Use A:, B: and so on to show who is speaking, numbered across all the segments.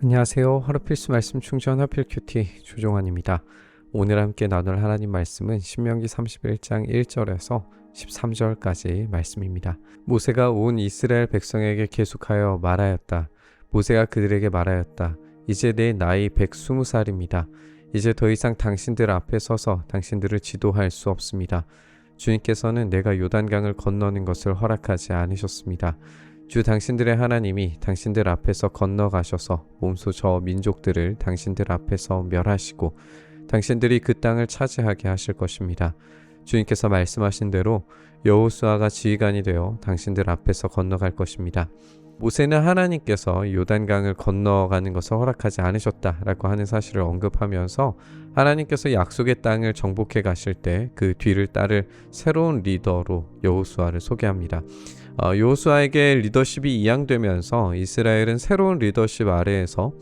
A: 안녕하세요. 하루 필수 말씀 충전 하필 큐티 조종환입니다. 오늘 함께 나눌 하나님 말씀은 신명기 31장 1절에서 13절까지 말씀입니다. 모세가 온 이스라엘 백성에게 계속하여 말하였다. 모세가 그들에게 말하였다. 이제 내 나이 120살입니다. 이제 더 이상 당신들 앞에 서서 당신들을 지도할 수 없습니다. 주님께서는 내가 요단강을 건너는 것을 허락하지 않으셨습니다. 주 당신들의 하나님이 당신들 앞에서 건너가셔서 몸소 저 민족들을 당신들 앞에서 멸하시고 당신들이 그 땅을 차지하게 하실 것입니다. 주님께서 말씀하신 대로 여호수아가 지휘관이 되어 당신들 앞에서 건너갈 것입니다. 모세는 하나님께서 요단강을 건너가는 것을 허락하지 않으셨다라고 하는 사실을 언급하면서 하나님께서 약속의 땅을 정복해 가실 때 그 뒤를 따를 새로운 리더로 여호수아를 소개합니다. 여호수아에게 리더십이 이양되면서 이스라엘은 새로운 리더십 아래에서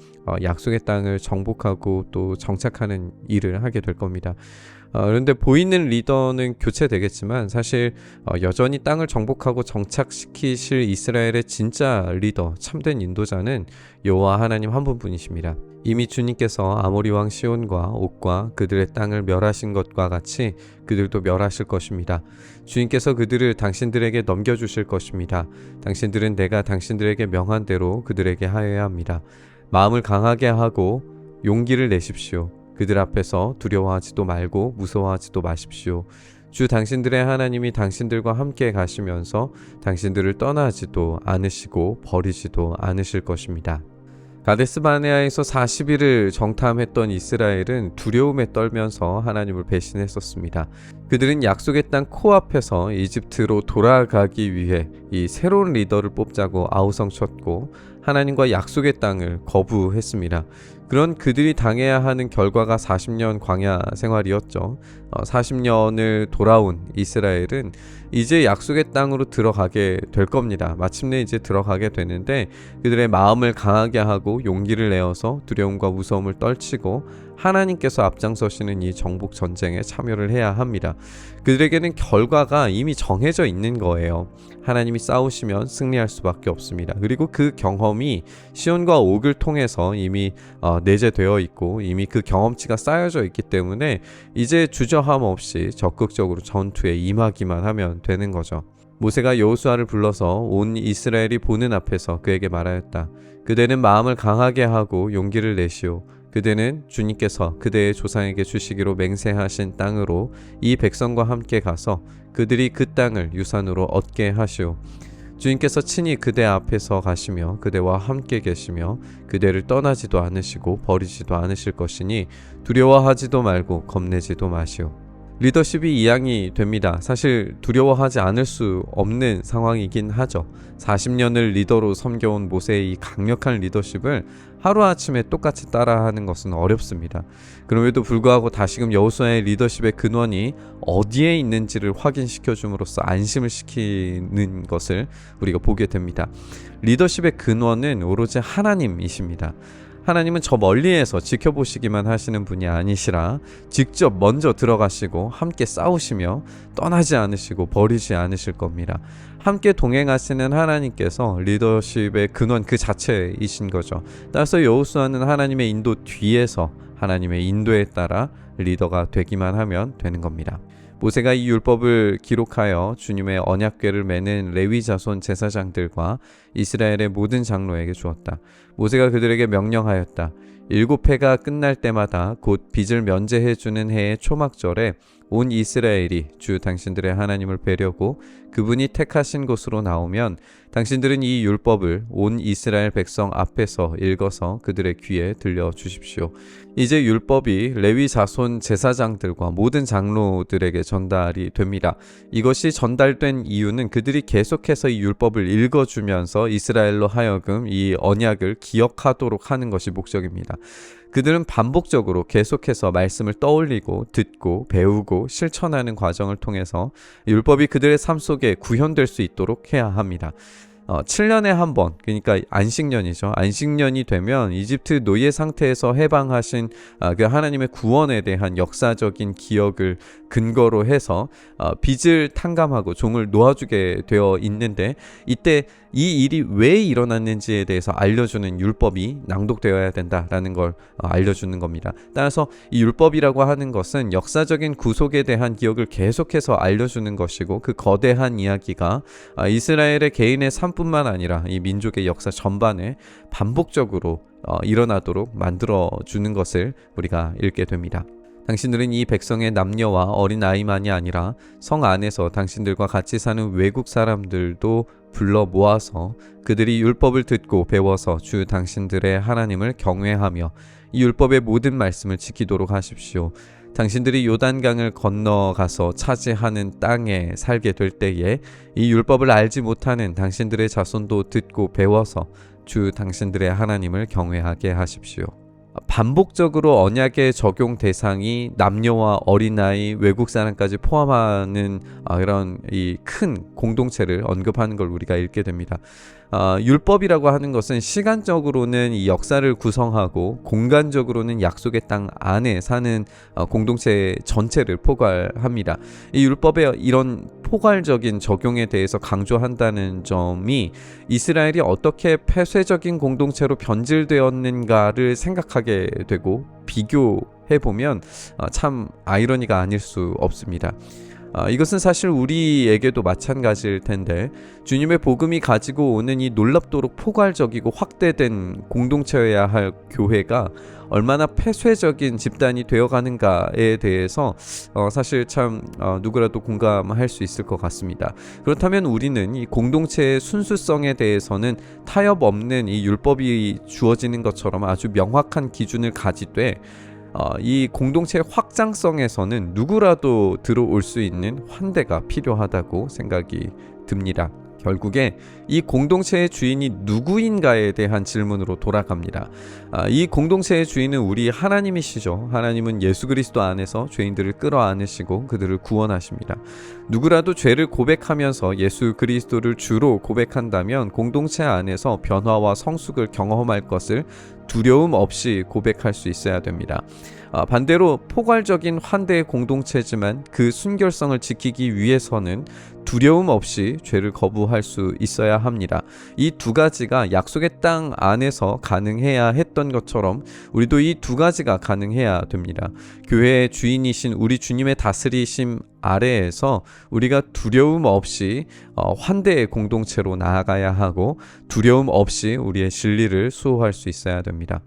A: 약속의 땅을 정복하고 또 정착하는 일을 하게 될 겁니다. 그런데 보이는 리더는 교체되겠지만 사실 여전히 땅을 정복하고 정착시키실 이스라엘의 진짜 리더, 참된 인도자는 여호와 하나님 한 분뿐이십니다. 이미 주님께서 아모리 왕 시온과 옥과 그들의 땅을 멸하신 것과 같이 그들도 멸하실 것입니다. 주님께서 그들을 당신들에게 넘겨주실 것입니다. 당신들은 내가 당신들에게 명한 대로 그들에게 하여야 합니다. 마음을 강하게 하고 용기를 내십시오. 그들 앞에서 두려워하지도 말고 무서워하지도 마십시오. 주 당신들의 하나님이 당신들과 함께 가시면서 당신들을 떠나지도 않으시고 버리지도 않으실 것입니다. 가데스 바네아에서 40일을 정탐했던 이스라엘은 두려움에 떨면서 하나님을 배신했었습니다. 그들은 약속의 땅 코앞에서 이집트로 돌아가기 위해 이 새로운 리더를 뽑자고 아우성쳤고 하나님과 약속의 땅을 거부했습니다. 그런 그들이 당해야 하는 결과가 40년 광야 생활이었죠. 40년을 돌아온 이스라엘은 이제 약속의 땅으로 들어가게 될 겁니다. 마침내 이제 들어가게 되는데 그들의 마음을 강하게 하고 용기를 내어서 두려움과 무서움을 떨치고 하나님께서 앞장서시는 이 정복 전쟁에 참여를 해야 합니다. 그들에게는 결과가 이미 정해져 있는 거예요. 하나님이 싸우시면 승리할 수밖에 없습니다. 그리고 그 경험이 시온과 옥을 통해서 이미 내재되어 있고 이미 그 경험치가 쌓여져 있기 때문에 이제 주저함 없이 적극적으로 전투에 임하기만 하면 되는 거죠. 모세가 여호수아를 불러서 온 이스라엘이 보는 앞에서 그에게 말하였다. 그대는 마음을 강하게 하고 용기를 내시오. 그대는 주님께서 그대의 조상에게 주시기로 맹세하신 땅으로 이 백성과 함께 가서 그들이 그 땅을 유산으로 얻게 하시오. 주님께서 친히 그대 앞에서 가시며 그대와 함께 계시며 그대를 떠나지도 않으시고 버리지도 않으실 것이니 두려워하지도 말고 겁내지도 마시오. 리더십이 이양이 됩니다. 사실 두려워하지 않을 수 없는 상황이긴 하죠. 40년을 리더로 섬겨온 모세의 이 강력한 리더십을 하루아침에 똑같이 따라하는 것은 어렵습니다. 그럼에도 불구하고 다시금 여호수아의 리더십의 근원이 어디에 있는지를 확인시켜 줌으로써 안심을 시키는 것을 우리가 보게 됩니다. 리더십의 근원은 오로지 하나님이십니다. 하나님은 저 멀리에서 지켜보시기만 하시는 분이 아니시라 직접 먼저 들어가시고 함께 싸우시며 떠나지 않으시고 버리지 않으실 겁니다. 함께 동행하시는 하나님께서 리더십의 근원 그 자체이신 거죠. 따라서 여호수아는 하나님의 인도 뒤에서 하나님의 인도에 따라 리더가 되기만 하면 되는 겁니다. 모세가 이 율법을 기록하여 주님의 언약궤를 매는 레위 자손 제사장들과 이스라엘의 모든 장로에게 주었다. 모세가 그들에게 명령하였다. 7해가 끝날 때마다 곧 빚을 면제해주는 해의 초막절에 온 이스라엘이 주 당신들의 하나님을 뵈려고 그분이 택하신 곳으로 나오면 당신들은 이 율법을 온 이스라엘 백성 앞에서 읽어서 그들의 귀에 들려주십시오. 이제 율법이 레위 자손 제사장들과 모든 장로들에게 전달이 됩니다. 이것이 전달된 이유는 그들이 계속해서 이 율법을 읽어주면서 이스라엘로 하여금 이 언약을 기억하도록 하는 것이 목적입니다. 그들은 반복적으로 계속해서 말씀을 떠올리고 듣고 배우고 실천하는 과정을 통해서 율법이 그들의 삶 속에 구현될 수 있도록 해야 합니다. 7년에 한 번, 그러니까 안식년이죠. 안식년이 되면 이집트 노예 상태에서 해방하신 그 하나님의 구원에 대한 역사적인 기억을 근거로 해서 빚을 탕감하고 종을 놓아주게 되어 있는데 이때 이 일이 왜 일어났는지에 대해서 알려주는 율법이 낭독되어야 된다라는 걸 알려주는 겁니다. 따라서 이 율법이라고 하는 것은 역사적인 구속에 대한 기억을 계속해서 알려주는 것이고, 그 거대한 이야기가 이스라엘의 개인의 삶뿐만 아니라 이 민족의 역사 전반에 반복적으로 일어나도록 만들어주는 것을 우리가 읽게 됩니다. 당신들은 이 백성의 남녀와 어린 아이만이 아니라 성 안에서 당신들과 같이 사는 외국 사람들도 불러 모아서 그들이 율법을 듣고 배워서 주 당신들의 하나님을 경외하며 이 율법의 모든 말씀을 지키도록 하십시오. 당신들이 요단강을 건너가서 차지하는 땅에 살게 될 때에 이 율법을 알지 못하는 당신들의 자손도 듣고 배워서 주 당신들의 하나님을 경외하게 하십시오. 반복적으로 언약의 적용 대상이 남녀와 어린아이, 외국 사람까지 포함하는 이런 이 큰 공동체를 언급하는 걸 우리가 읽게 됩니다. 율법이라고 하는 것은 시간적으로는 이 역사를 구성하고 공간적으로는 약속의 땅 안에 사는 공동체 전체를 포괄합니다. 이 율법의 이런 포괄적인 적용에 대해서 강조한다는 점이 이스라엘이 어떻게 폐쇄적인 공동체로 변질되었는가를 생각하게 되고 비교해보면 참 아이러니가 아닐 수 없습니다. 이것은 사실 우리에게도 마찬가지일 텐데, 주님의 복음이 가지고 오는 이 놀랍도록 포괄적이고 확대된 공동체여야 할 교회가 얼마나 폐쇄적인 집단이 되어가는가에 대해서 사실 참 누구라도 공감할 수 있을 것 같습니다. 그렇다면 우리는 이 공동체의 순수성에 대해서는 타협 없는 이 율법이 주어지는 것처럼 아주 명확한 기준을 가지되 이 공동체의 확장성에서는 누구라도 들어올 수 있는 환대가 필요하다고 생각이 듭니다. 결국에 이 공동체의 주인이 누구인가에 대한 질문으로 돌아갑니다. 이 공동체의 주인은 우리 하나님이시죠. 하나님은 예수 그리스도 안에서 죄인들을 끌어안으시고 그들을 구원하십니다. 누구라도 죄를 고백하면서 예수 그리스도를 주로 고백한다면 공동체 안에서 변화와 성숙을 경험할 것을 두려움 없이 고백할 수 있어야 됩니다. 반대로 포괄적인 환대의 공동체지만 그 순결성을 지키기 위해서는 두려움 없이 죄를 거부할 수 있어야 합니다. 이 두 가지가 약속의 땅 안에서 가능해야 했던 것처럼 우리도 이 두 가지가 가능해야 됩니다. 교회의 주인이신 우리 주님의 다스리심 아래에서 우리가 두려움 없이 환대의 공동체로 나아가야 하고, 두려움 없이 우리의 진리를 수호할 수 있어야 됩니다.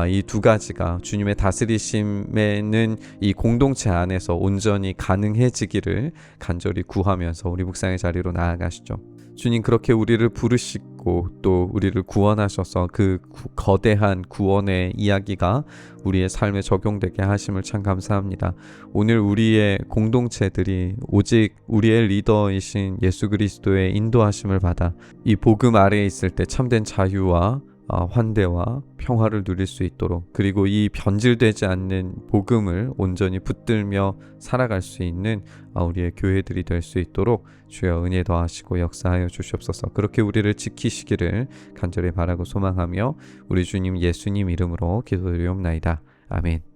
A: 이 두 가지가 주님의 다스리심에는 이 공동체 안에서 온전히 가능해지기를 간절히 구하면서 우리 묵상의 자리로 나아가시죠. 주님, 그렇게 우리를 부르시고 또 우리를 구원하셔서 그 거대한 구원의 이야기가 우리의 삶에 적용되게 하심을 참 감사합니다. 오늘 우리의 공동체들이 오직 우리의 리더이신 예수 그리스도의 인도하심을 받아 이 복음 아래에 있을 때 참된 자유와 환대와 평화를 누릴 수 있도록, 그리고 이 변질되지 않는 복음을 온전히 붙들며 살아갈 수 있는 우리의 교회들이 될 수 있도록 주여 은혜 더하시고 역사하여 주시옵소서. 그렇게 우리를 지키시기를 간절히 바라고 소망하며 우리 주님 예수님 이름으로 기도드리옵나이다. 아멘.